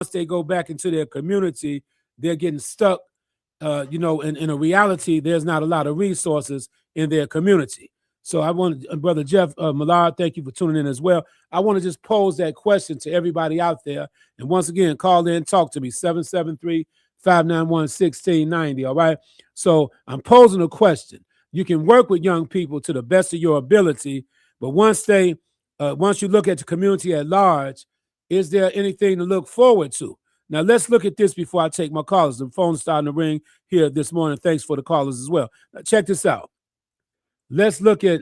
they go back into their community, they're getting stuck, in a reality, there's not a lot of resources in their community. So I want, Brother Jeff Millard, thank you for tuning in as well. I want to just pose that question to everybody out there. And once again, call in, talk to me, 773-591-1690, all right? So I'm posing a question. You can work with young people to the best of your ability, but once you look at the community at large, is there anything to look forward to? Now, let's look at this before I take my callers. The phone's starting to ring here this morning. Thanks for the callers as well. Now, check this out. Let's look at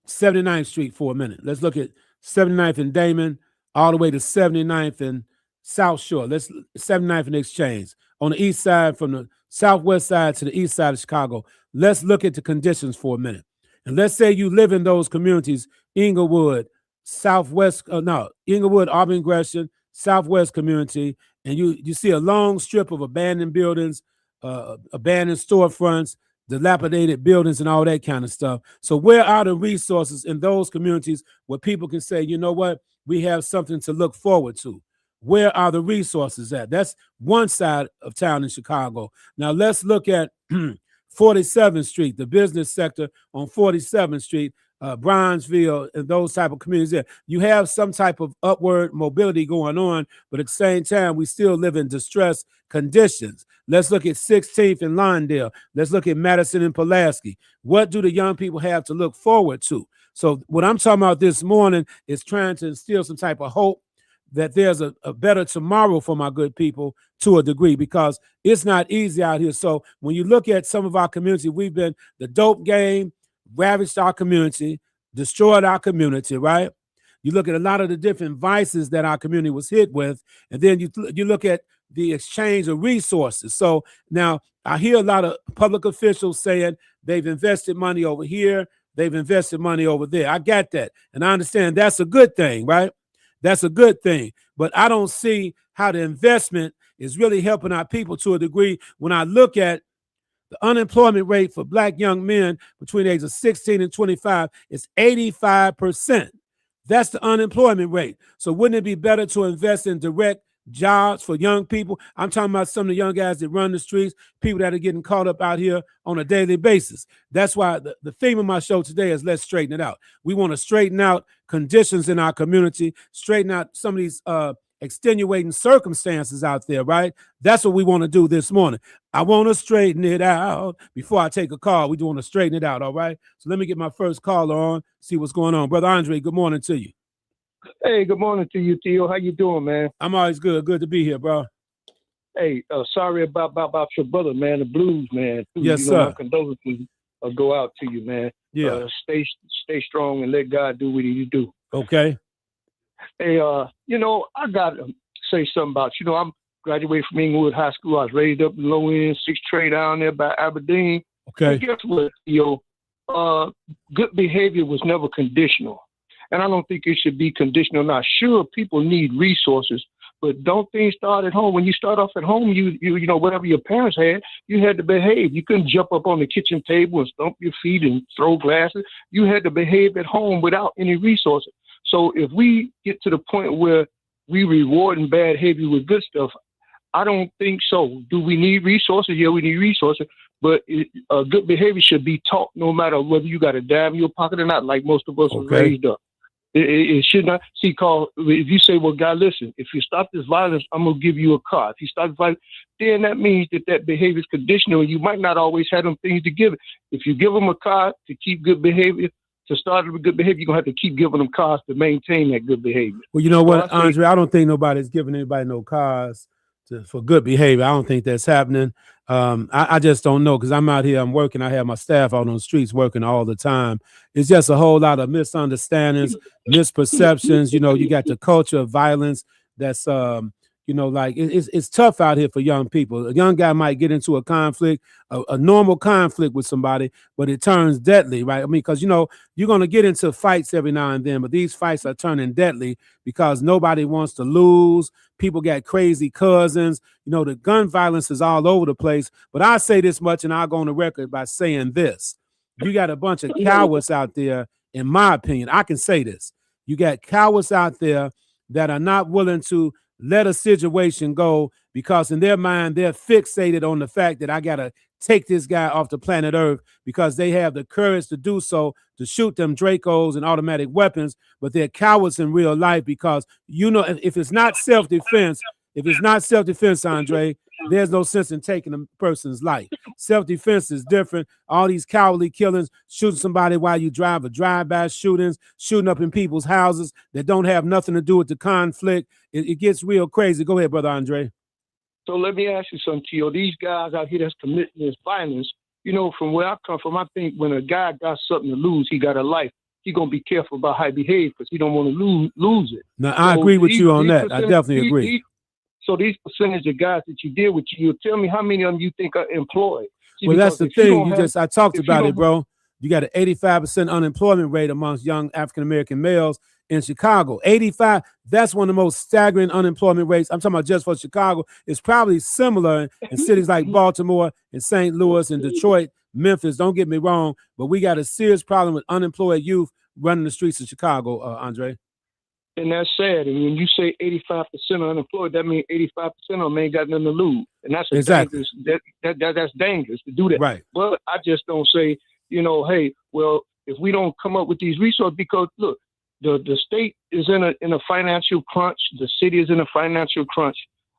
79th Street for a minute. Let's look at 79th and Damon all the way to 79th and South Shore. 79th and Exchange. On the east side, from the southwest side to the east side of Chicago. Let's look at the conditions for a minute. And let's say you live in those communities, Inglewood, Inglewood, Auburn, Gresham, Southwest community, and you see a long strip of abandoned buildings, abandoned storefronts, dilapidated buildings, and all that kind of stuff. So where are the resources in those communities where people can say, you know what, we have something to look forward to? Where are the resources at? That's one side of town in Chicago. Now let's look at 47th Street, the business sector on 47th Street, Bronzeville, and those type of communities there. You have some type of upward mobility going on, but at the same time, we still live in distressed conditions. Let's look at 16th and Lawndale. Let's look at Madison and Pulaski. What do the young people have to look forward to? So what I'm talking about this morning is trying to instill some type of hope that there's a better tomorrow for my good people to a degree, because it's not easy out here. So when you look at some of our community, the dope game ravaged our community, destroyed our community, right? You look at a lot of the different vices that our community was hit with, and then you look at the exchange of resources. So now I hear a lot of public officials saying they've invested money over here, they've invested money over there. I got that, and I understand that's a good thing, right? That's a good thing, but I don't see how the investment is really helping our people to a degree. When I look at the unemployment rate for Black young men between the ages of 16 and 25 is 85%. That's the unemployment rate. So wouldn't it be better to invest in direct jobs for young people? I'm talking about some of the young guys that run the streets, people that are getting caught up out here on a daily basis. That's why the theme of my show today is let's straighten it out. We want to straighten out conditions in our community, straighten out some of these extenuating circumstances out there, right? That's what we want to do this morning. I want to straighten it out. Before I take a call, we do want to straighten it out, all right? So let me get my first caller on, see what's going on. Brother Andre, good morning to you. Hey, good morning to you, Tio. How you doing, man? I'm always good. Good to be here, bro. Hey, sorry about your brother, man, the blues, man. Yes, sir. My condolences go out to you, man. Yeah. Stay strong and let God do what He do. Okay. Hey, I got to say something about, I'm graduated from Inglewood High School. I was raised up in low end, 6th trade down there by Aberdeen. Okay. And guess what, Tio? Good behavior was never conditional. And I don't think it should be conditional. Now, sure, people need resources, but don't things start at home? When you start off at home, you whatever your parents had, you had to behave. You couldn't jump up on the kitchen table and stomp your feet and throw glasses. You had to behave at home without any resources. So if we get to the point where we rewarding bad behavior with good stuff, I don't think so. Do we need resources? Yeah, we need resources. But good behavior should be taught no matter whether you got a dime in your pocket or not, like most of us were raised up. It should not. See, Carl, if you say, well, God, listen, if you stop this violence, I'm going to give you a car. If you stop violence, then that means that behavior is conditional. You might not always have them things to give it. If you give them a car to keep good behavior, to start with good behavior, you're going to have to keep giving them cars to maintain that good behavior. Well, you know what, Andre, I don't think nobody's giving anybody no cars for good behavior. I don't think that's happening. I just don't know, because I'm out here, I'm working. I have my staff out on the streets working all the time. It's just a whole lot of misunderstandings, misperceptions. You got the culture of violence that's it's tough out here for young people. A young guy might get into a conflict, a normal conflict with somebody, but it turns deadly, right? I mean, because, you're going to get into fights every now and then, but these fights are turning deadly because nobody wants to lose. People got crazy cousins. The gun violence is all over the place. But I say this much, and I'll go on the record by saying this. You got a bunch of cowards out there, in my opinion. I can say this. You got cowards out there that are not willing to let a situation go, because in their mind, they're fixated on the fact that I got to take this guy off the planet Earth, because they have the courage to do so, to shoot them Dracos and automatic weapons, but they're cowards in real life, because, you know, if it's not self-defense, Andre, there's no sense in taking a person's life. Self-defense is different. All these cowardly killings, shooting somebody while you drive, or drive-by shootings, shooting up in people's houses that don't have nothing to do with the conflict. It gets real crazy. Go ahead, Brother Andre. So let me ask you something, Tio. These guys out here that's committing this violence, you know, from where I come from, I think when a guy got something to lose, he got a life. He gonna be careful about how he behave, because he don't want to lose it. Now, I agree with you on that. I definitely agree. So these percentage of guys that you deal with, you tell me how many of them you think are employed. Well, that's the thing. I talked about it, bro. You got an 85% unemployment rate amongst young African-American males in Chicago. 85, that's one of the most staggering unemployment rates. I'm talking about just for Chicago. It's probably similar in cities like Baltimore and St. Louis and Detroit, Memphis. Don't get me wrong, but we got a serious problem with unemployed youth running the streets of Chicago, Andre. And that's sad. And when you say 85% unemployed, that means 85% of them ain't got nothing to lose. And that's exactly dangerous. That's dangerous to do that. Right. But I just don't say, you know, hey, well, if we don't come up with these resources, because look, the state is in a financial crunch, the city is in a financial crunch.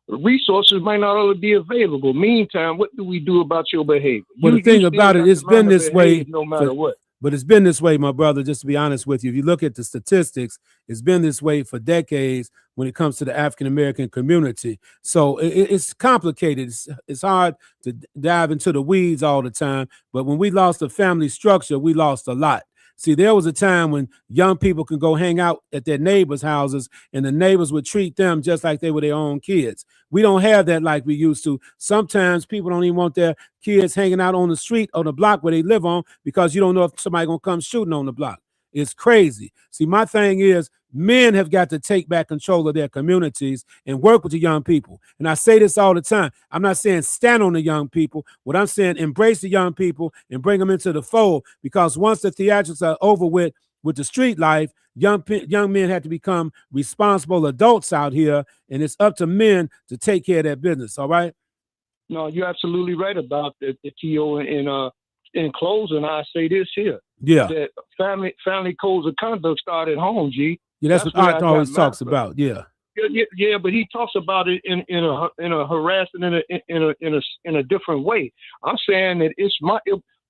Resources might not always be available. Meantime, what do we do about your behavior? Well, the thing about it, it's been this way no matter what. But it's been this way, my brother, just to be honest with you. If you look at the statistics, it's been this way for decades when it comes to the African-American community. So it's complicated. It's hard to dive into the weeds all the time. But when we lost the family structure, we lost a lot. See, there was a time when young people could go hang out at their neighbors' houses, and the neighbors would treat them just like they were their own kids. We don't have that like we used to. Sometimes people don't even want their kids hanging out on the street or the block where they live on, because you don't know if somebody's going to come shooting on the block. It's crazy. See, my thing is, men have got to take back control of their communities and work with the young people. And I say this all the time. I'm not saying stand on the young people. What I'm saying, embrace the young people and bring them into the fold, because once the theatrics are over with the street life, young men have to become responsible adults out here, and it's up to men to take care of their business. All right? No, you're absolutely right about the TO. In closing, I say this here. Yeah. That family codes of conduct start at home, G. Yeah, that's what Art always talks about. Yeah. Yeah, but he talks about it in a harassing in a different way. I'm saying that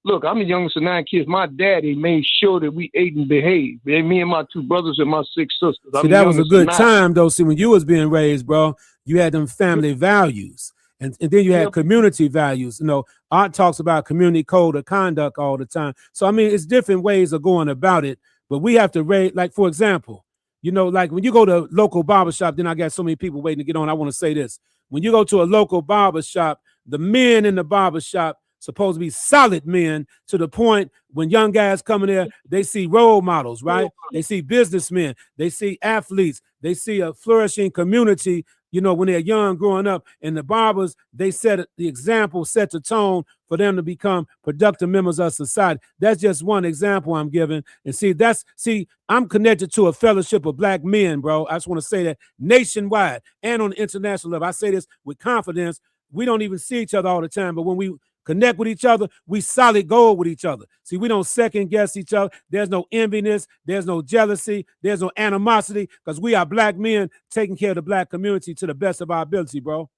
look, I'm the youngest of 9 kids. My daddy made sure that we ate and behaved. Me and my 2 brothers and my 6 sisters. See, that was a good time, though. See, when you was being raised, bro, you had them family values. And then you had community values. You know, Art talks about community code of conduct all the time. So, I mean, it's different ways of going about it. But we have to rate, like, for example, you know, like when you go to a local barbershop, then I got so many people waiting to get on. I want to say this. When you go to a local barbershop, the men in the barbershop supposed to be solid men, to the point when young guys come in there, they see role models, right? They see businessmen, they see athletes, they see a flourishing community, you know, when they're young growing up. And the barbers, they set the example, set the tone for them to become productive members of society. That's just one example I'm giving. And see, I'm connected to a fellowship of black men, bro. I just want to say that nationwide and on the international level. I say this with confidence. We don't even see each other all the time, but when we connect with each other, we solid gold with each other. See, we don't second guess each other. There's no enviness, there's no jealousy, there's no animosity, because we are black men taking care of the black community to the best of our ability, bro.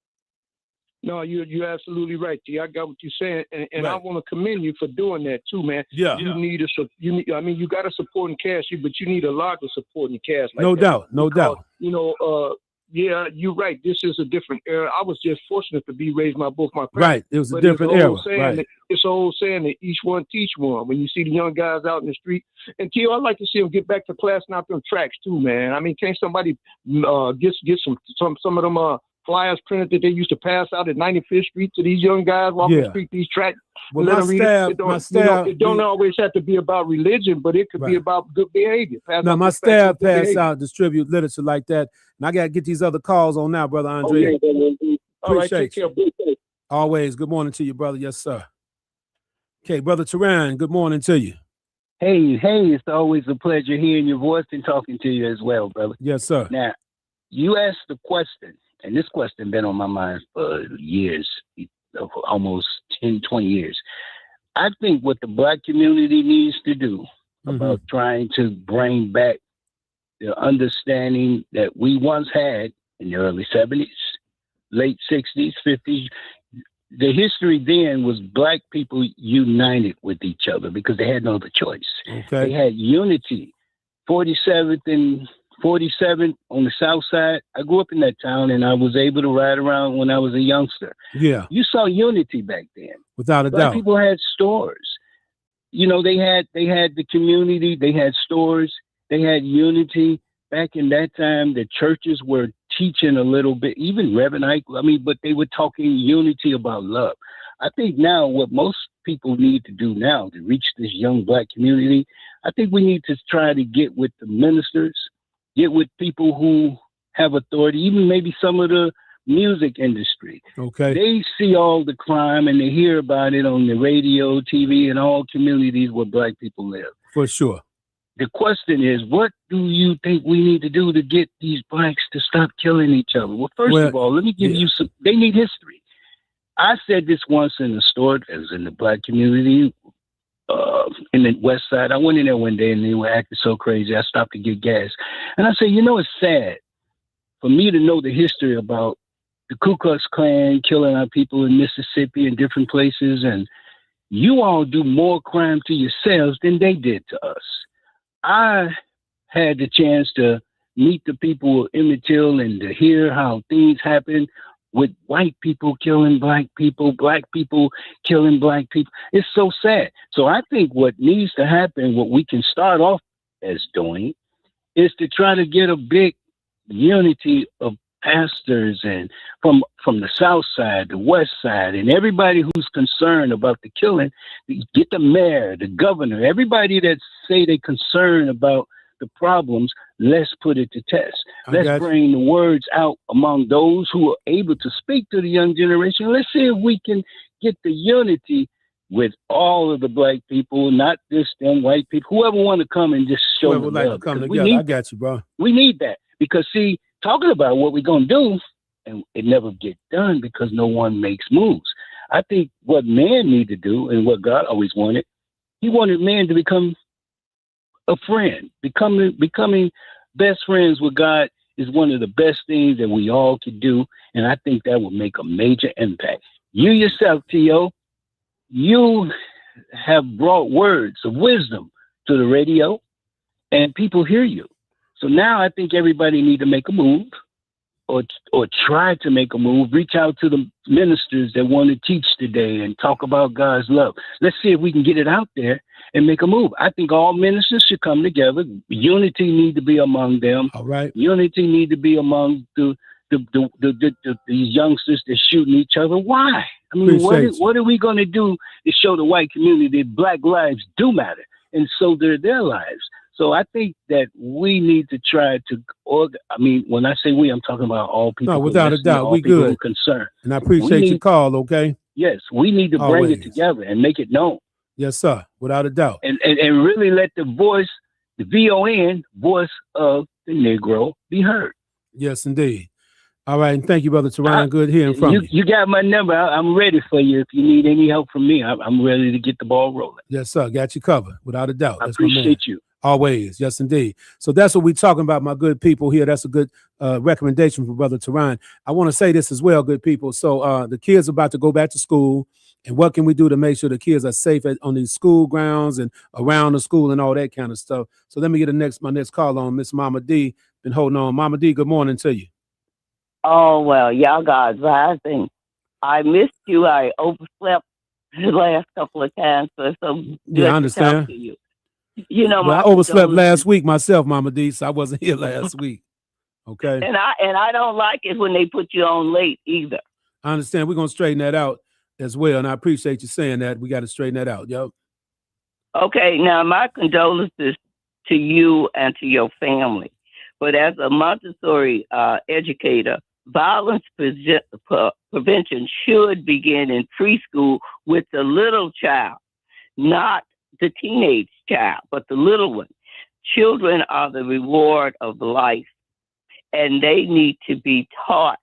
No, you're absolutely right, G. I got what you're saying, and right. I want to commend you for doing that too, man. Yeah. You got a supporting cast, but you need a larger supporting cast. Like no that. doubt, no doubt. You know, yeah, you're right. This is a different era. I was just fortunate to be raised by both my parents. Right, it was a different era. Right. It's an old saying that each one teach one. When you see the young guys out in the street, and Tio, I'd like to see them get back to class and out them tracks too, man. I mean, can't somebody get some of them flyers printed that they used to pass out at 95th Street to these young guys walking the street, these tracks? Well, it don't always have to be about religion, but it could be about good behavior. My staff pass out, distribute literature like that. And I got to get these other calls on now, Brother Andre. Okay, all right, take care. Always. Good morning to you, brother. Yes, sir. Okay, Brother Turan, good morning to you. Hey, it's always a pleasure hearing your voice and talking to you as well, brother. Yes, sir. Now, you asked the question, and this question been on my mind for years, for almost 10, 20 years. I think what the Black community needs to do about trying to bring back the understanding that we once had in the early 70s, late 60s, 50s. The history then was Black people united with each other because they had no other choice. Okay. They had unity. 47th and 47th on the south side. I grew up in that town, and I was able to ride around when I was a youngster. Yeah. You saw unity back then. Without a Black doubt. people had stores. You know, they had the community, they had stores, they had unity. Back in that time, the churches were teaching a little bit, even Reverend Ike, but they were talking unity about love. I think now what most people need to do now to reach this young Black community, I think we need to try to get with the ministers, get with people who have authority, even maybe some of the music industry. Okay. They see all the crime and they hear about it on the radio, TV, and all communities where Black people live. For sure. The question is, what do you think we need to do to get these Blacks to stop killing each other? Well, first of all, let me give you some, they need history. I said this once in the store, as in the Black community, in the West Side. I went in there one day and they were acting so crazy. I stopped to get gas. And I said, you know, it's sad for me to know the history about the Ku Klux Klan killing our people in Mississippi and different places. And you all do more crime to yourselves than they did to us. I had the chance to meet the people of Emmett Till and to hear how things happen with white people killing Black people killing Black people. It's so sad. So I think what needs to happen, what we can start off as doing, is to try to get a big unity of pastors and from the South Side, the West Side, and everybody who's concerned about the killing, get the mayor, the governor, everybody that say they're concerned about the problems, let's put it to test. Let's bring the words out among those who are able to speak to the young generation. Let's see if we can get the unity with all of the Black people, not just them white people, whoever want to come and just show Whoever the like love. to come together. I got you, bro. We need that because, see, talking about what we're going to do, and it never get done because no one makes moves. I think what man need to do and what God always wanted, he wanted man to become a friend. Becoming best friends with God is one of the best things that we all could do, and I think that would make a major impact. You yourself, Tio, you have brought words of wisdom to the radio, and people hear you. So now I think everybody need to make a move or try to make a move, reach out to the ministers that want to teach today and talk about God's love. Let's see if we can get it out there and make a move. I think all ministers should come together. Unity need to be among them. All right. Unity need to be among the youngsters that shooting each other. Why? I mean, what are we going to do to show the white community that Black lives do matter, and so do their lives? So I think that we need to try to, when I say we, I'm talking about all people. No, without a doubt, we good. Concerned. And I appreciate your call, okay? Yes, we need to bring it together and make it known. Yes, sir, without a doubt. And really let the voice, the VON, voice of the Negro, be heard. Yes, indeed. All right, and thank you, Brother Teron. Good hearing from you. You got my number. I'm ready for you. If you need any help from me, I'm ready to get the ball rolling. Yes, sir. Got you covered, without a doubt. I appreciate you. Always. Yes, indeed. So that's what we're talking about, my good people here. That's a good recommendation for Brother Teron. I want to say this as well, good people. So the kids are about to go back to school. And what can we do to make sure the kids are safe on these school grounds and around the school and all that kind of stuff? So let me get my next call on. Miss Mama D, been holding on. Mama D, good morning to you. Oh, well, y'all guys rising. I missed you. I overslept the last couple of times. So yeah, I understand. To you. You know, I overslept last week myself, Mama D, so I wasn't here last week. Okay. And I don't like it when they put you on late either. I understand. We're gonna straighten that out as well, and I appreciate you saying that. We got to straighten that out. Yep. Okay. Now, my condolences to you and to your family. But as a Montessori educator, violence prevention should begin in preschool with the little child, not the teenage child, but the little one. Children are the reward of life, and they need to be taught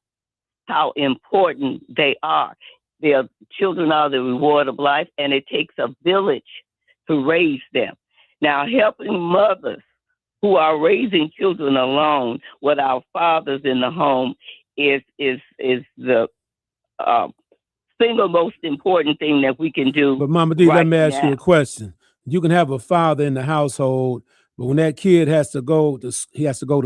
how important they are. Their children are the reward of life, and it takes a village to raise them. Now, helping mothers who are raising children alone without fathers in the home is the single most important thing that we can do. But Mama D, right let me ask now. you a question. You can have a father in the household, but when that kid has to go to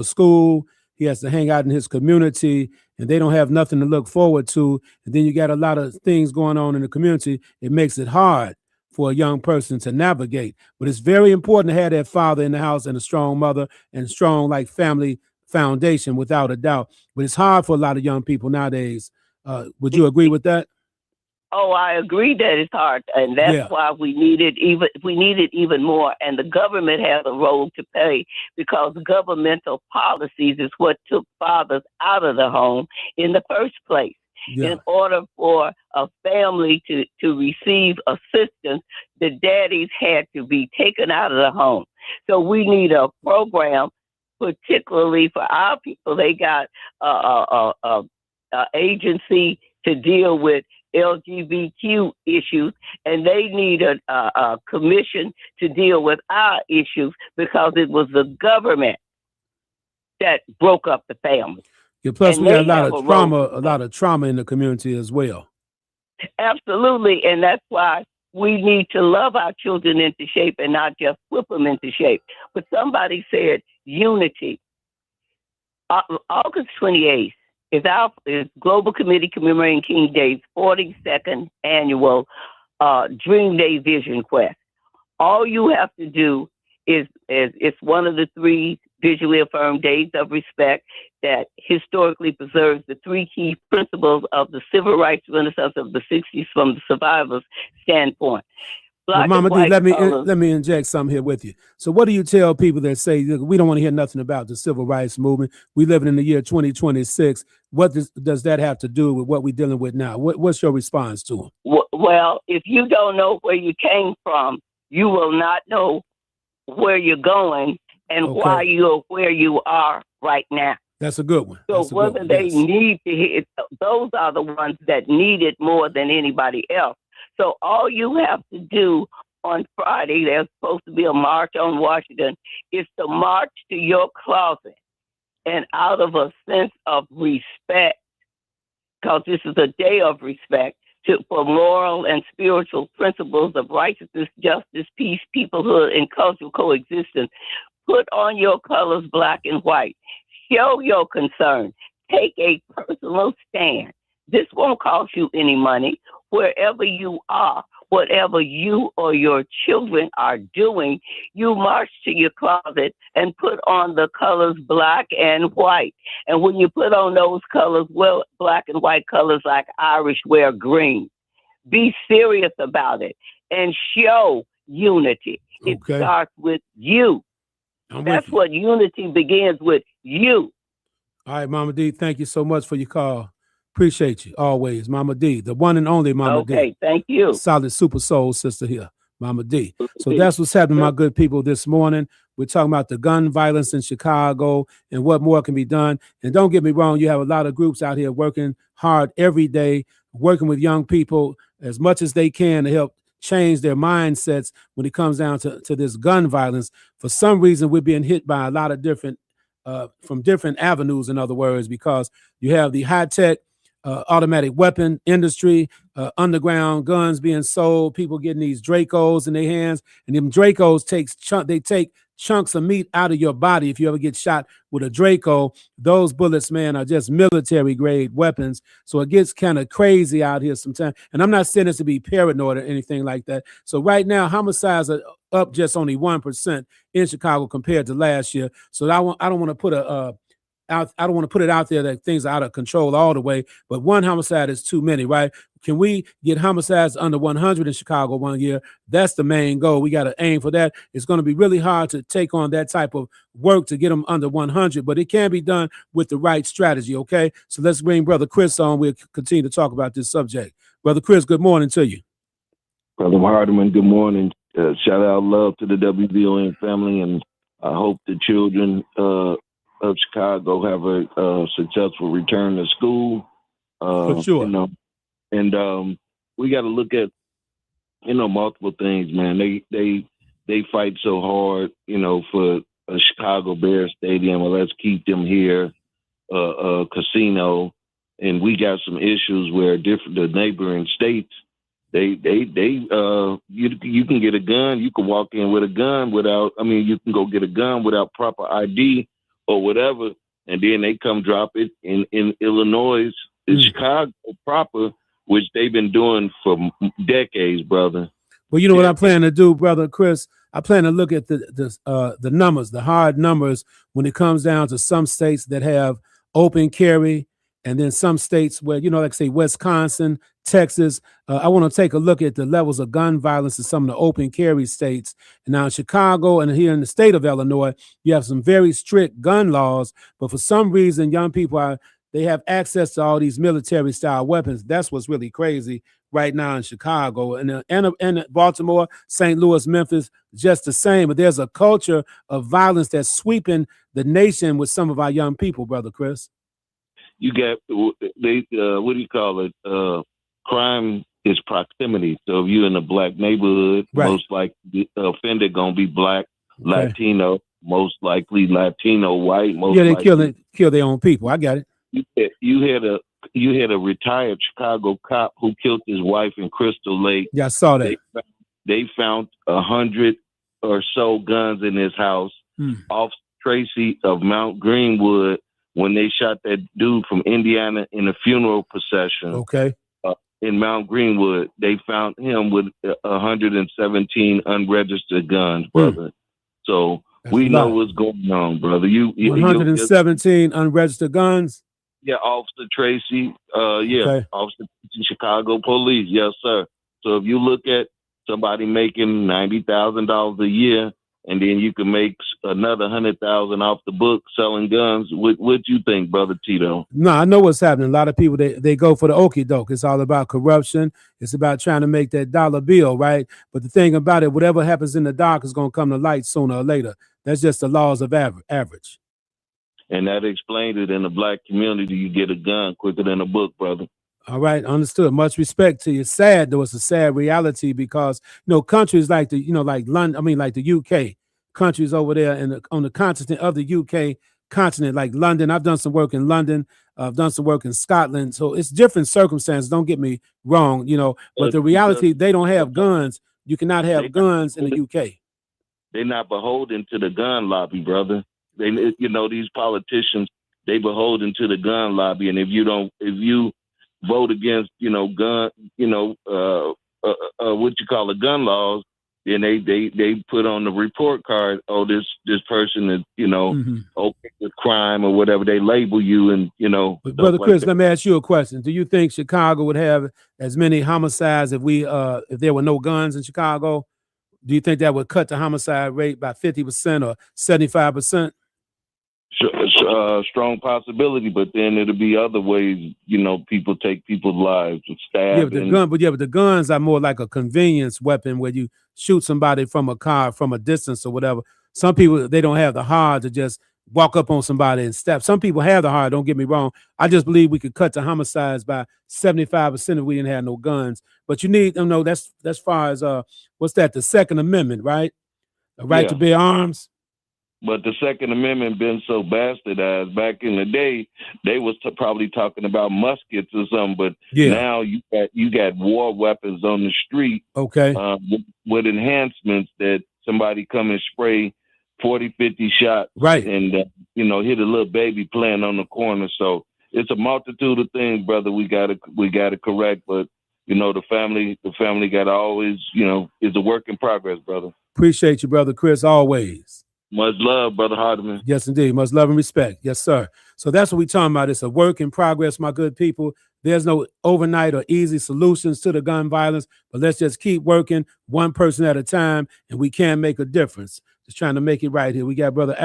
school, he has to hang out in his community, and they don't have nothing to look forward to, and then you got a lot of things going on in the community, it makes it hard for a young person to navigate. But it's very important to have that father in the house and a strong mother and strong like family foundation, without a doubt. But it's hard for a lot of young people nowadays. Would you agree with that? Oh, I agree that it's hard, and that's why we need it even more. And the government has a role to play, because governmental policies is what took fathers out of the home in the first place. Yeah. In order for a family to receive assistance, the daddies had to be taken out of the home. So we need a program, particularly for our people. They got a agency to deal with LGBTQ issues, and they need a commission to deal with our issues, because it was the government that broke up the family. Yeah, plus we got a lot of trauma in the community as well. Absolutely, and that's why we need to love our children into shape and not just whip them into shape. But somebody said unity. August 28th is Global Committee commemorating King Day's 42nd annual Dream Day Vision Quest. All you have to do is it's one of the 3 visually affirmed days of respect that historically preserves the 3 key principles of the civil rights renaissance of the 60s from the survivors' standpoint. Well, Mama D, let me inject something here with you. So what do you tell people that say, we don't want to hear nothing about the civil rights movement? We live in the year 2026. What does that have to do with what we're dealing with now? What's your response to them? Well, if you don't know where you came from, you will not know where you're going and why you're where you are right now. That's a good one. So whether they need to hear, those are the ones that need it more than anybody else. So all you have to do on Friday, there's supposed to be a march on Washington, is to march to your closet, and out of a sense of respect, because this is a day of respect, for moral and spiritual principles of righteousness, justice, peace, peoplehood, and cultural coexistence. Put on your colors, black and white. Show your concern. Take a personal stand. This won't cost you any money. Wherever you are, whatever you or your children are doing, you march to your closet and put on the colors black and white. And when you put on those colors, well, black and white colors like Irish wear green. Be serious about it and show unity. It starts with you. That's what unity begins with, you. All right, Mama D, thank you so much for your call. Appreciate you always, Mama D, the one and only Mama D. Okay, thank you. Solid super soul sister here, Mama D. So that's what's happening, my good people, this morning. We're talking about the gun violence in Chicago and what more can be done. And don't get me wrong, you have a lot of groups out here working hard every day, working with young people as much as they can to help change their mindsets when it comes down to this gun violence. For some reason, we're being hit by a lot of different, from different avenues, in other words, because you have the high-tech automatic weapon industry, underground guns being sold, people getting these Dracos in their hands, and them Dracos take chunks of meat out of your body. If you ever get shot with a Draco, those bullets, man, are just military grade weapons. So it gets kind of crazy out here sometimes. And I'm not saying this to be paranoid or anything like that. So right now, homicides are up just only 1% in Chicago compared to last year. So I don't want to put I don't want to put it out there that things are out of control all the way, but one homicide is too many, right? Can we get homicides under 100 in Chicago one year? That's the main goal. We got to aim for that. It's going to be really hard to take on that type of work to get them under 100, but it can be done with the right strategy, okay? So let's bring Brother Chris on. We'll continue to talk about this subject. Brother Chris, good morning to you. Brother Hardiman, good morning. Shout out love to the WVON family, and I hope the children of Chicago have a successful return to school. For sure. You know, and we got to look at, you know, multiple things, man. They fight so hard, you know, for a Chicago Bears stadium, or let's keep them here, a casino, and we got some issues where the neighboring states, you can get a gun, you can walk in with a gun you can go get a gun without proper ID or whatever, and then they come drop it in Illinois, in Chicago proper, which they've been doing for decades, brother. Well, you know what I plan to do, brother Chris? I plan to look at the numbers, the hard numbers, when it comes down to some states that have open carry, and then some states where, you know, like say Wisconsin, Texas. I want to take a look at the levels of gun violence in some of the open carry states. And now in Chicago and here in the state of Illinois, you have some very strict gun laws, but for some reason, young people they have access to all these military style weapons. That's what's really crazy right now in Chicago and Baltimore, St. Louis, Memphis, just the same. But there's a culture of violence that's sweeping the nation with some of our young people, brother Chris. You got what do you call it? Crime is proximity. So if you're in a black neighborhood, right, most likely the offender gonna be black, okay, Latino, most likely Latino, white. They kill their own people. I got it. You had a retired Chicago cop who killed his wife in Crystal Lake. Yeah, I saw that. They found 100 or so guns in his house. Officer Tracy of Mount Greenwood, when they shot that dude from Indiana in a funeral procession. Okay. In Mount Greenwood, they found him with 117 unregistered guns, brother. So that's we know what's going on, brother. 117 unregistered guns. Yeah, Officer Tracy. Okay. Officer Chicago Police. Yes, sir. So if you look at somebody making $90,000 a year, and then you can make another 100,000 off the book selling guns, what you think, brother Tito? No, I know what's happening. A lot of people they go for the okie doke. It's all about corruption. It's about trying to make that dollar bill, right? But the thing about it, whatever happens in the dark is going to come to light sooner or later. That's just the laws of average. And that explained it. In the black community, you get a gun quicker than a book, brother. All right, understood. Much respect to you. It's sad, though. It's a sad reality because, you know, countries like like London, like the UK, countries over there on the continent of the UK continent, like London. I've done some work in London. I've done some work in Scotland. So it's different circumstances. Don't get me wrong, you know, but the reality, they don't have guns. You cannot have guns in the UK. They're not beholden to the gun lobby, brother. These politicians, they beholden to the gun lobby. And if you vote against, gun, gun laws, then they put on the report card, oh, this person is, open with crime or whatever. They label you and, But Brother Chris, let me ask you a question. Do you think Chicago would have as many homicides if there were no guns in Chicago? Do you think that would cut the homicide rate by 50% or 75%? Strong possibility, but then it'll be other ways, people take people's lives and stab. Yeah, but the guns are more like a convenience weapon where you shoot somebody from a car from a distance or whatever. Some people, they don't have the heart to just walk up on somebody and stab. Some people have the heart, don't get me wrong. I just believe we could cut the homicides by 75% if we didn't have no guns. But you need, that's as far as what's that? The Second Amendment, right? The right to bear arms. But the Second Amendment been so bastardized. Back in the day, they was probably talking about muskets or something. But now you got war weapons on the street. Okay. With enhancements that somebody come and spray 40, 50 shots. Right. And, hit a little baby playing on the corner. So it's a multitude of things, brother, we gotta correct. But, the family gotta always, is a work in progress, brother. Appreciate you, Brother Chris, always. Much love, Brother Hardiman. Yes, indeed. Much love and respect. Yes, sir. So that's what we're talking about. It's a work in progress, my good people. There's no overnight or easy solutions to the gun violence, but let's just keep working one person at a time, and we can make a difference. Just trying to make it right here. We got Brother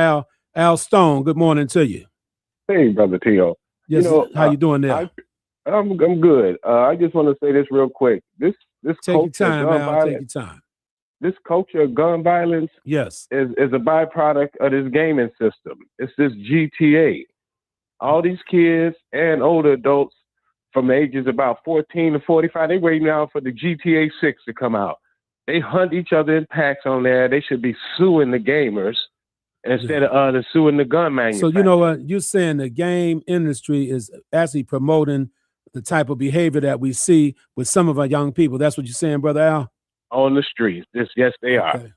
Al Stone. Good morning to you. Hey, Brother Tio. Yes, how you doing there? I'm good. I just want to say this real quick. This take your time, Al. Take your time. This culture of gun violence is a byproduct of this gaming system. It's this GTA. All these kids and older adults from the ages about 14 to 45. They waiting now for the GTA 6 to come out. They hunt each other in packs on there. They should be suing the gamers instead of suing the gun manufacturers. So you know what? You're saying the game industry is actually promoting the type of behavior that we see with some of our young people. That's what you're saying, Brother Al? On the streets. Yes, they are.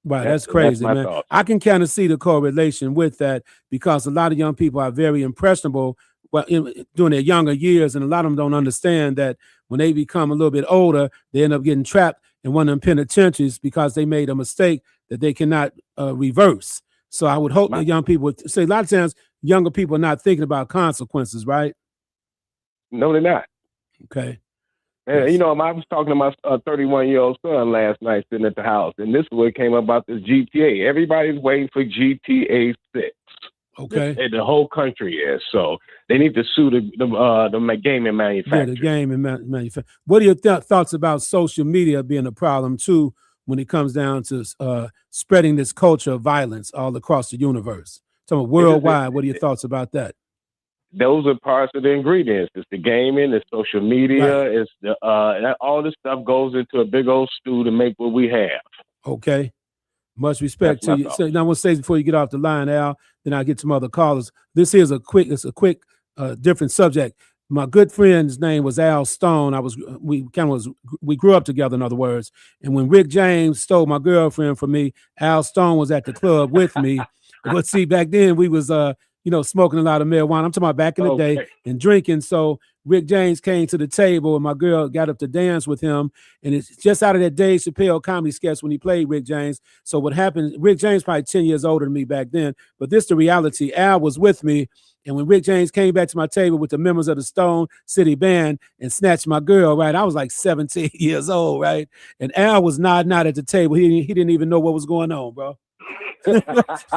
Right, that's crazy, man. Thoughts. I can kind of see the correlation with that because a lot of young people are very impressionable during their younger years, and a lot of them don't understand that when they become a little bit older, they end up getting trapped in one of them penitentiaries because they made a mistake that they cannot reverse. So I would hope that young people would say a lot of times younger people are not thinking about consequences, right? No, they're not. Okay. And, you know, I was talking to my 31-year-old son last night sitting at the house, and this is what came about this GTA. Everybody's waiting for GTA 6. Okay. And the whole country is. So they need to sue the gaming manufacturer. Yeah, the gaming manufacturer. What are your thoughts about social media being a problem, too, when it comes down to spreading this culture of violence all across the universe? So worldwide, what are your thoughts about that? Those are parts of the ingredients. It's the gaming, it's social media, right. It's the all this stuff goes into a big old stew to make what we have. Okay. Much respect to you. So, now I want to say before you get off the line, Al, then I'll get some other callers. This is a quick different subject. My good friend's name was Al Stone. We grew up together, in other words. And when Rick James stole my girlfriend from me, Al Stone was at the club with me. But see, back then we was smoking a lot of marijuana. I'm talking about back in the day and drinking. So Rick James came to the table and my girl got up to dance with him. And it's just out of that Dave Chappelle comedy sketch when he played Rick James. So what happened, Rick James probably 10 years older than me back then, but this the reality. Al was with me. And when Rick James came back to my table with the members of the Stone City Band and snatched my girl, right, I was like 17 years old, right? And Al was nodding out at the table. He didn't even know what was going on, bro.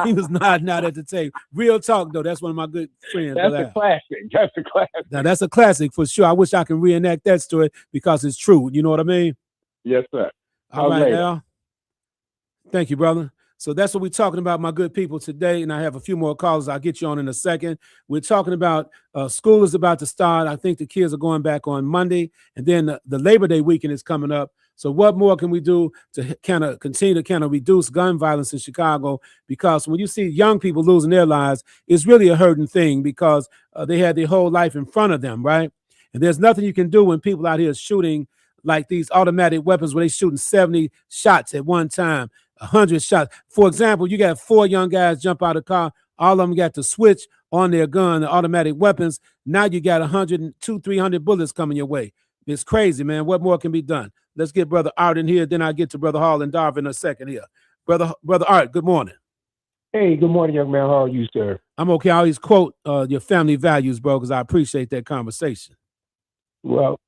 He was nodding out at the table. Real talk, though. That's one of my good friends. That's a classic. That's a classic. Now, that's a classic for sure. I wish I can reenact that story because it's true. You know what I mean? Yes, sir. All right, Al. Thank you, brother. So that's what we're talking about, my good people, today. And I have a few more callers I'll get you on in a second. We're talking about school is about to start. I think the kids are going back on Monday. And then the Labor Day weekend is coming up. So what more can we do to kind of continue to reduce gun violence in Chicago? Because when you see young people losing their lives, it's really a hurting thing because they had their whole life in front of them, right? And there's nothing you can do when people out here shooting like these automatic weapons where they're shooting 70 shots at one time, 100 shots. For example, you got 4 young guys jump out of the car. All of them got to switch on their gun, the automatic weapons. Now you got 300 bullets coming your way. It's crazy, man. What more can be done? Let's get Brother Art in here. Then I'll get to Brother Hall and Darvin in a second here. Brother Art, good morning. Hey, good morning, young man. How are you, sir? I'm okay. I always quote your family values, bro, because I appreciate that conversation. Well,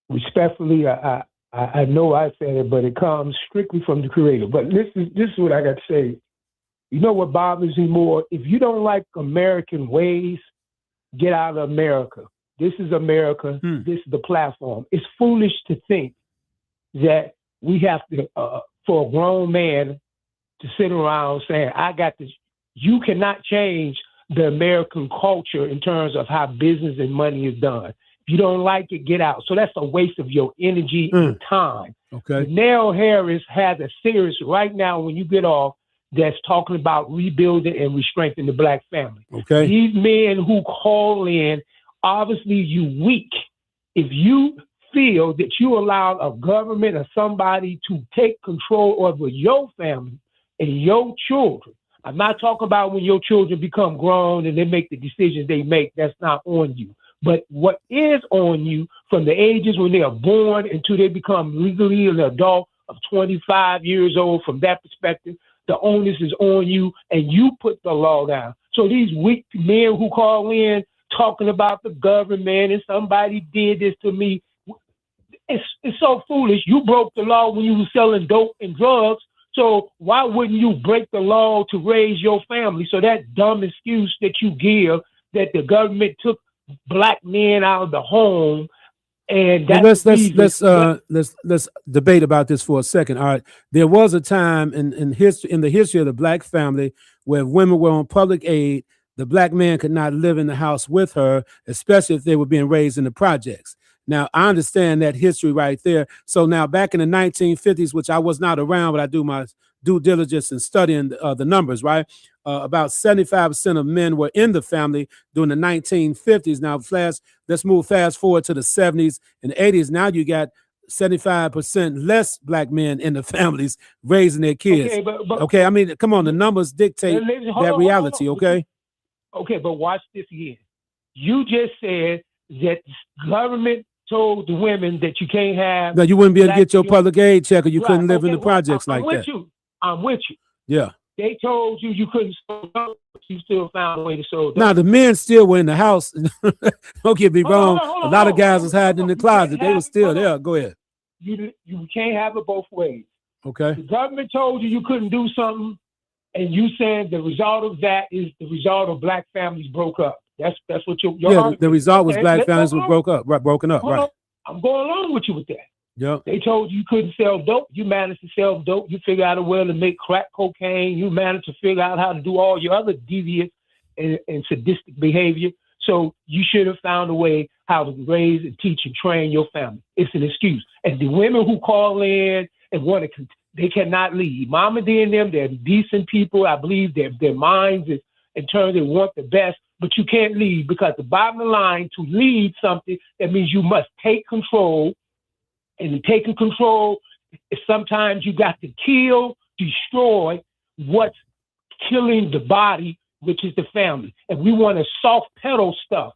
respectfully, I know I said it, but it comes strictly from the Creator. But this is what I got to say. You know what bothers me more? If you don't like American ways, get out of America. This is America. This is the platform. It's foolish to think that we have to, for a grown man to sit around saying, I got this. You cannot change the American culture in terms of how business and money is done. If you don't like it, get out. So that's a waste of your energy and time. Okay. Nell Harris has a series right now when you get off that's talking about rebuilding and re-strengthening the Black family. Okay. These men who call in, obviously you weak. If you feel that you allow a government or somebody to take control over your family and your children, I'm not talking about when your children become grown and they make the decisions they make, that's not on you. But what is on you from the ages when they are born until they become legally an adult of 25 years old, from that perspective, the onus is on you and you put the law down. So these weak men who call in talking about the government and somebody did this to me, it's so foolish. You broke the law when you were selling dope and drugs. So why wouldn't you break the law to raise your family? So that dumb excuse that you give that the government took Black men out of the home, and that's let's debate about this for a second. All right, there was a time in the history of the Black family where women were on public aid. the black man could not live in the house with her, especially if they were being raised in the projects. Now, I understand that history right there. So now back in the 1950s, which I was not around, but I do my due diligence in studying the numbers, right? About 75% of men were in the family during the 1950s. Now, let's move fast forward to the 70s and 80s. Now you got 75% less black men in the families raising their kids. Okay, but okay, I mean, come on, the numbers dictate that reality, okay? Okay, but watch this again. You just said that the government told the women that you can't have. No, you wouldn't be able to get your public aid check, or you couldn't live in the projects like that. I'm with you. Yeah. They told you you couldn't sew dope, but you still found a way to sew dope. Now, the men still were in the house. Don't get me wrong. A lot of guys was hiding in the closet. They were still there. Go ahead. You can't have it both ways. Okay. The government told you couldn't do something, and you said the result of that is the result of black families broke up. That's what your argument. The result was black families were broken up. Right. I'm going along with you with that. Yeah. They told you couldn't sell dope. You managed to sell dope. You figured out a way to make crack cocaine. You managed to figure out how to do all your other devious and sadistic behavior. So you should have found a way how to raise and teach and train your family. It's an excuse. And the women who call in and want to, they cannot leave. Mama D and them, they're decent people. I believe their minds is in terms they want the best, but you can't leave, because the bottom line, to lead something, that means you must take control. And in taking control, sometimes you got to kill, destroy what's killing the body, which is the family. And we want to soft pedal stuff.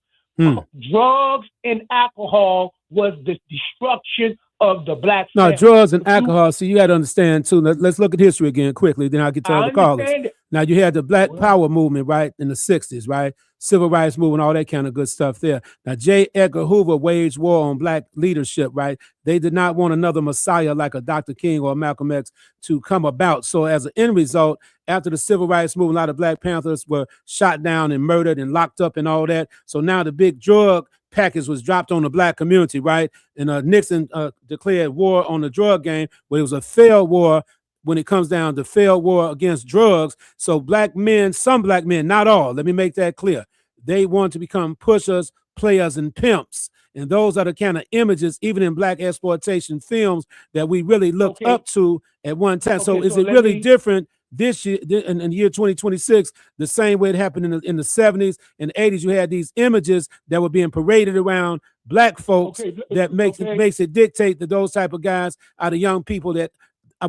Drugs and alcohol was the destruction of the black family. No, drugs and alcohol. See, you got to understand too. Let's look at history again quickly. Then I can tell the callers. Now you had the Black Power movement, right, in the 60s, right? Civil rights movement, all that kind of good stuff there. Now, J. Edgar Hoover waged war on black leadership, right? They did not want another Messiah like a Dr. King or Malcolm X to come about. So as an end result, after the civil rights movement, a lot of Black Panthers were shot down and murdered and locked up and all that. So now the big drug package was dropped on the black community, right? And Nixon declared war on the drug game, but it was a failed war when it comes down to failed war against drugs. So black men, some black men, not all, let me make that clear, they want to become pushers, players, and pimps. And those are the kind of images, even in black exploitation films, that we really looked up to at one time. So is it really different this year, in the year 2026, the same way it happened in the 70s and 80s? You had these images that were being paraded around black folks that makes it dictate that those type of guys are the young people that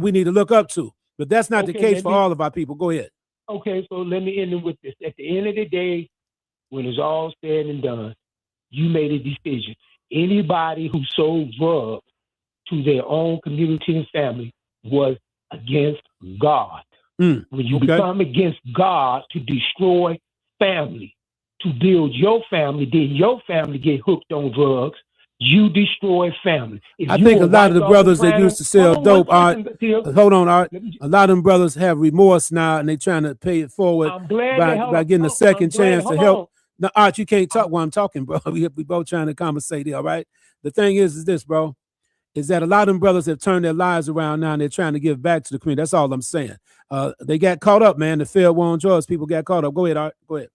we need to look up to. But that's not the case for all of our people. Go ahead. Okay, so let me end it with this. At the end of the day, when it's all said and done, you made a decision. Anybody who sold drugs to their own community and family was against God. When you become against God to destroy family, to build your family, then your family get hooked on drugs, you destroy family. I think a lot of the brothers that used to sell dope are, hold on, Art, a lot of them brothers have remorse now and they're trying to pay it forward by getting a second chance to help. Now, Art, you can't talk while I'm talking, bro. We both trying to conversate here, all right? The thing is this, bro, is that a lot of them brothers have turned their lives around now and they're trying to give back to the community. That's all I'm saying. They got caught up, man. The failed war on drugs, people got caught up. Go ahead, Art. Go ahead.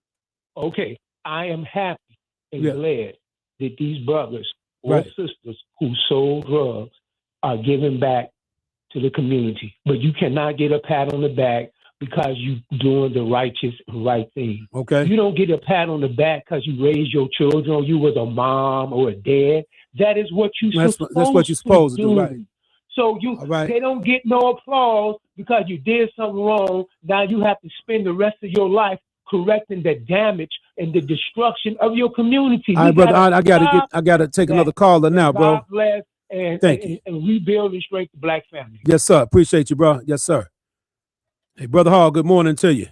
Okay. I am happy and glad that these brothers or sisters who sold drugs are giving back to the community. But you cannot get a pat on the back because you doing the right thing. Okay. You don't get a pat on the back because you raised your children or you was a mom or a dad. That is what that's what you're supposed to do. Right. So they don't get no applause because you did something wrong. Now you have to spend the rest of your life correcting the damage and the destruction of your community. All right, brother, I gotta take another caller now, bro. God bless and rebuild and strengthen the black family. Yes, sir. Appreciate you, bro. Yes, sir. Hey, Brother Hall, good morning to you.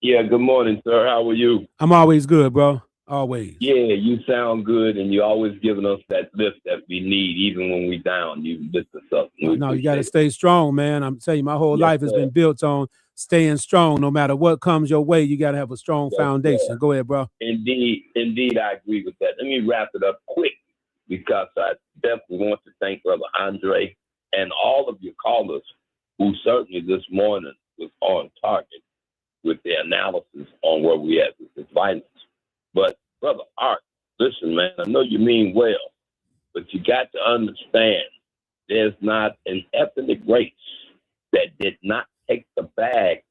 Yeah, good morning, sir. How are you? I'm always good, bro. Always. Yeah, you sound good, and you're always giving us that lift that we need, even when we down. You lift us up. No, you got to stay strong, man. I'm telling you, my whole life has been built on staying strong. No matter what comes your way, you got to have a strong foundation. Sir. Go ahead, bro. Indeed, I agree with that. Let me wrap it up quick because I definitely want to thank Brother Andre and all of your callers who certainly this morning was on target with their analysis on where we at with this violence. But Brother Art, listen, man, I know you mean well, but you got to understand there's not an ethnic race that did not take the bag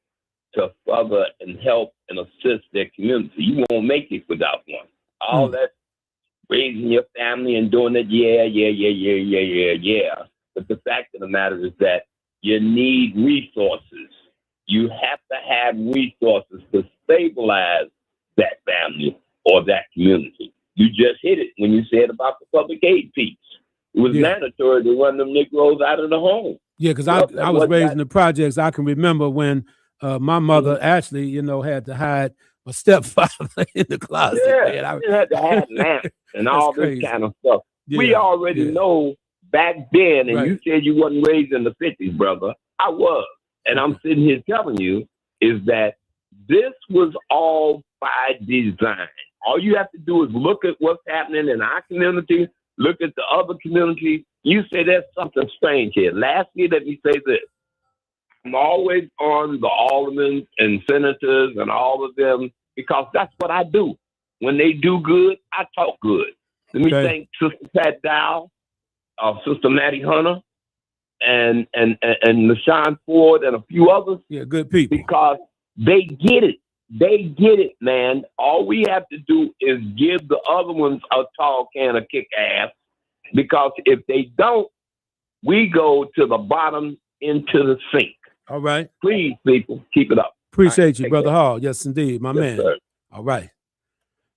to further and help and assist their community. You won't make it without one. All that raising your family and doing it, yeah. But the fact of the matter is that you need resources. You have to have resources to stabilize that family or that community. You just hit it when you said about the public aid piece. It was mandatory to run them Negroes out of the home. Yeah, because I was raised in the projects. I can remember when my mother actually, had to hide my stepfather in the closet. Yeah, you had to have lamps and all this kind of stuff. Yeah, we already know back then, and you said you wasn't raised in the 50s, brother. I was. And I'm sitting here telling you is that this was all by design. All you have to do is look at what's happening in our community, look at the other community. You say there's something strange here. Lastly, let me say this. I'm always on the aldermen and senators and all of them because that's what I do. When they do good, I talk good. Let me thank Sister Pat Dow, Sister Maddie Hunter, and LaShawn Ford and a few others. Yeah, good people. Because they get it. They get it, man. All we have to do is give the other ones a tall can of kick ass. Because if they don't, we go to the bottom into the sink. All right. Please, people, keep it up. Appreciate you, Brother Hall. Yes, indeed, my man. Sir. All right.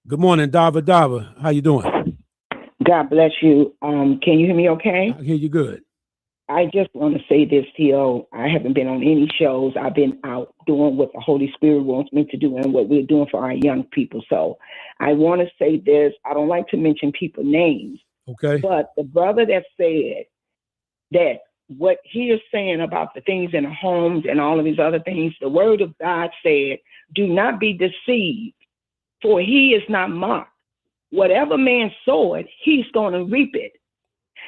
Good morning, Dava. How you doing? God bless you. Can you hear me okay? I hear you good. I just want to say this, Tio. I haven't been on any shows. I've been out doing what the Holy Spirit wants me to do and what we're doing for our young people. So I want to say this. I don't like to mention people's names. Okay. But the brother that said that what he is saying about the things in the homes and all of these other things, the word of God said, do not be deceived, for he is not mocked. Whatever man soweth, he's going to reap it.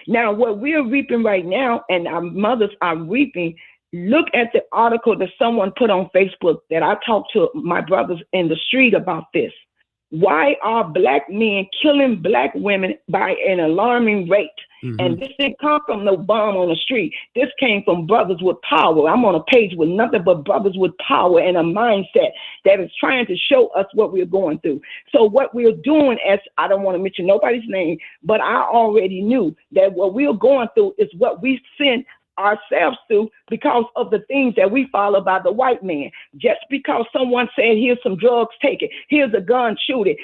Now, what we're reaping right now, and our mothers are reaping, look at the article that someone put on Facebook that I talked to my brothers in the street about this. Why are black men killing black women by an alarming rate? And this didn't come from no bomb on the street. This came from brothers with power. I'm on a page with nothing but brothers with power and a mindset that is trying to show us what we're going through. So what we're doing, as I don't want to mention nobody's name, but I already knew that what we're going through is what we send ourselves through because of the things that we follow by the white man. Just because someone said, here's some drugs, take it. Here's a gun, shoot it.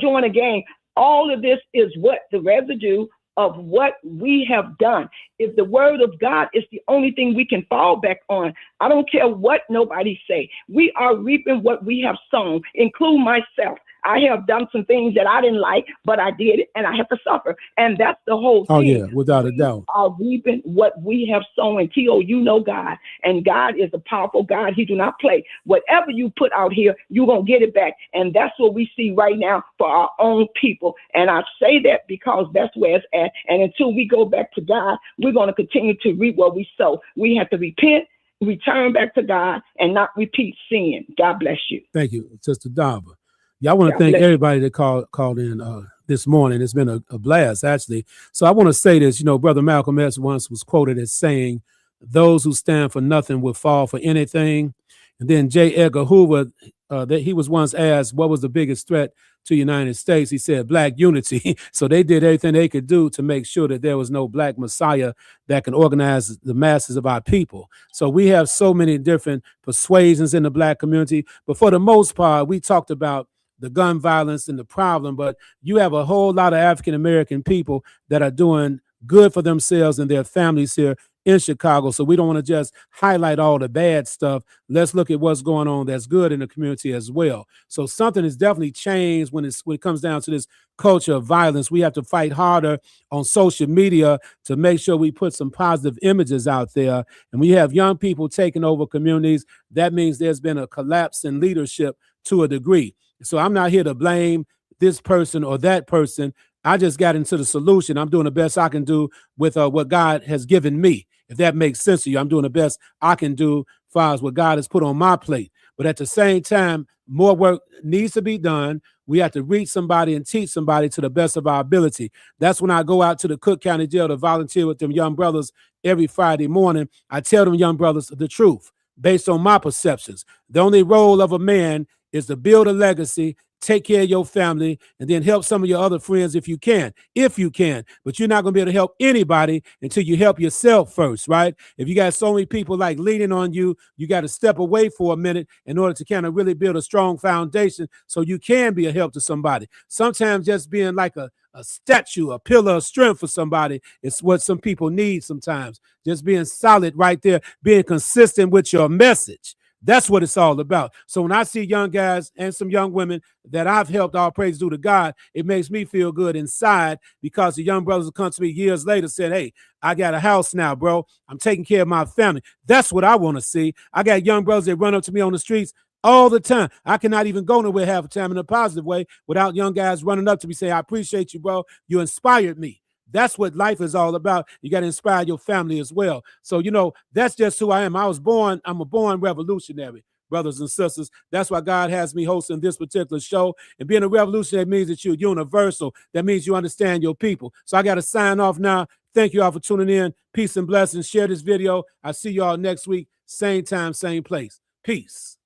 Join a gang. All of this is what the residue of what we have done. If the word of God is the only thing we can fall back on, I don't care what nobody say. We are reaping what we have sown, include myself. I have done some things that I didn't like, but I did it and I have to suffer. And that's the whole thing. Oh, yeah, without a doubt. We are reaping what we have sown. And Tio, you know God. And God is a powerful God. He do not play. Whatever you put out here, you're going to get it back. And that's what we see right now for our own people. And I say that because that's where it's at. And until we go back to God, we're going to continue to reap what we sow. We have to repent, return back to God, and not repeat sin. God bless you. Thank you, Sister Dava. Yeah, I want to thank everybody that called in this morning. It's been a blast, actually. So I want to say this, Brother Malcolm X once was quoted as saying, those who stand for nothing will fall for anything. And then J. Edgar Hoover, that he was once asked, what was the biggest threat to the United States? He said, black unity. So they did everything they could do to make sure that there was no black messiah that can organize the masses of our people. So we have so many different persuasions in the black community. But for the most part, we talked about the gun violence and the problem, but you have a whole lot of African-American people that are doing good for themselves and their families here in Chicago. So we don't want to just highlight all the bad stuff. Let's look at what's going on that's good in the community as well. So something has definitely changed when it comes down to this culture of violence. We have to fight harder on social media to make sure we put some positive images out there. And we have young people taking over communities. That means there's been a collapse in leadership to a degree. So I'm not here to blame this person or that person. I just got into the solution. I'm doing the best I can do with what God has given me. If that makes sense to you, I'm doing the best I can do as far as what God has put on my plate. But at the same time, more work needs to be done. We have to reach somebody and teach somebody to the best of our ability. That's when I go out to the Cook County Jail to volunteer with them young brothers every Friday morning. I tell them young brothers the truth based on my perceptions. The only role of a man is to build a legacy, take care of your family, and then help some of your other friends if you can. But you're not going to be able to help anybody until you help yourself first, right? If you got so many people like leaning on you, you got to step away for a minute in order to kind of really build a strong foundation so you can be a help to somebody. Sometimes just being like a statue, a pillar of strength for somebody is what some people need sometimes. Just being solid right there, being consistent with your message. That's what it's all about. So when I see young guys and some young women that I've helped, all praise due to God, it makes me feel good inside, because the young brothers will come to me years later said, hey, I got a house now, bro. I'm taking care of my family. That's what I want to see. I got young brothers that run up to me on the streets all the time. I cannot even go nowhere half the time in a positive way without young guys running up to me saying, I appreciate you, bro. You inspired me. That's what life is all about. You got to inspire your family as well. So, that's just who I am. I'm a born revolutionary, brothers and sisters. That's why God has me hosting this particular show. And being a revolutionary means that you're universal. That means you understand your people. So I got to sign off now. Thank you all for tuning in. Peace and blessings. Share this video. I'll see you all next week. Same time, same place. Peace.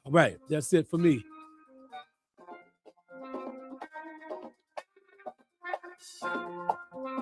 All right. That's it for me.